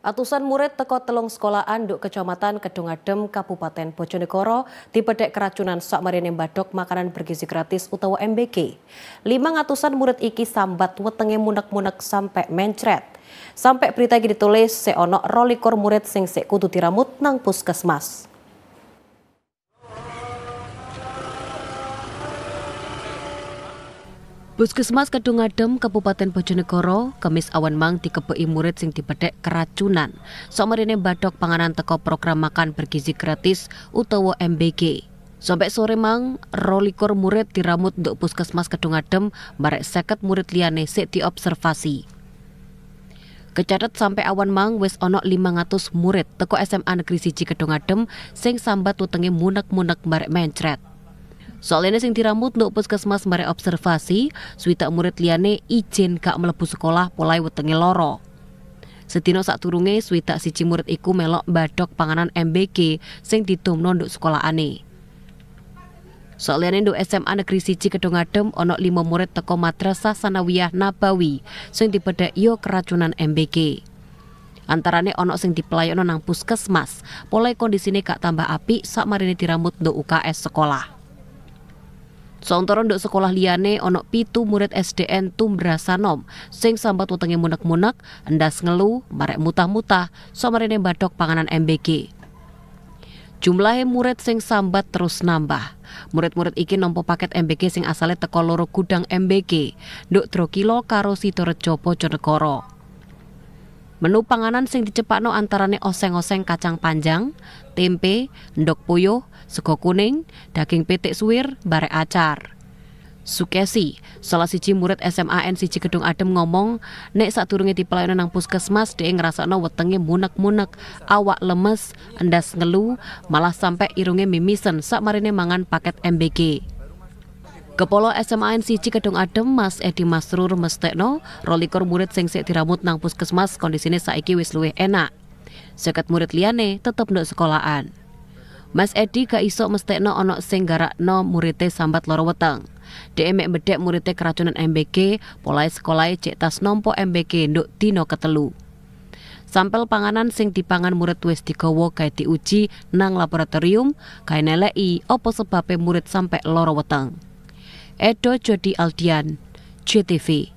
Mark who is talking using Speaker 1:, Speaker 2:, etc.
Speaker 1: Atusan murid teko telung sekolahan nduk Kecamatan Kedung Adem, Kabupaten Bojonegoro dipedhek keracunan sakmarine mbadhok makanan bergizi gratis utawa MBG. 500-an murid iki sambat wetenge munek-munek sampai mencret. Sampai berita iki ditulis seono 22 murid sing sik kudu diramut nang puskesmas. Puskesmas Kedung Adem, Kabupaten Bojonegoro, Kamis awan mang dikebeki murid sing dipedhek keracunan. Sakmarine mbadhok panganan teko program makan bergizi gratis utawa MBG. Sampai sore mang, 22 murid diramut nduk Puskesmas Kedung Adem, barek 50 murid liyane sik diobservasi. Kecatet sampai awan mang wis ana 500 murid teko SMA Negeri 1 Kedung Adem sing sambat wetenge munek-munek barek mencret. Soalnya sing diramut nduk puskesmas barek observasi, swidak murid liyane izin gak mlebu sekolah polai wetenge loro. Sedina sakturunge swidak siji murid iku melok mbadhok panganan MBG sing ditumno nduk sekolahane. Soalnya nduk SMA Negeri 1 Kedung Adem ana 5 murid teko Madrasah Sanawiyah Nabawi sing dipedhek yo keracunan MBG. Antarane ana sing dipelayono nang puskesmas, polai kondisine gak tambah apik sakmarine diramut nduk UKS sekolah. Sauntara nduk sekolah liyane ana 7 murid SDN Tumbrasanom sing sambat wetenge munek-munek, endas ngelu, marek mutah-mutah sakmarine mbadhok panganan MBG. Jumlahe murid sing sambat terus nambah. Murid-murid iki nampa paket MBG sing asale teko loro gudang MBG, nduk Drokilo karo Sidorejo Bojonegoro. Menu panganan sing dicepakno antarane oseng-oseng kacang panjang, tempe, endhog puyuh, sego kuning, daging pitik suwir, barek acar. Sukesi, salah siji murid SMAN 1 Kedung Adem ngomong, nek sadurunge dipelayono nang puskesmas dhek ngrasakno wetenge munek-munek, awak lemes, endas ngelu, malah sampai irunge mimisen sakmarine mangan paket MBG. Kepala SMAN 1 Kedung Adem Mas Edi Masrur mestekno 22 murid sing sik diramut nang puskesmas kondisine saiki wis luwih enak. 50 murid liyane tetep nduk sekolahan. Mas Edi gak iso mestekno ana sing garakno murite sambat loro weteng. Dhek mek bedhek murite keracunan MBG, polahe sekolahe cek tas nampa MBG nduk dina ketelu. Sampel panganan sing dipangan murid wis digawa gawe diuji nang laboratorium, gawe neleki apa sebabe murid sampai loro weteng. Edo Jody Aldian, JTV.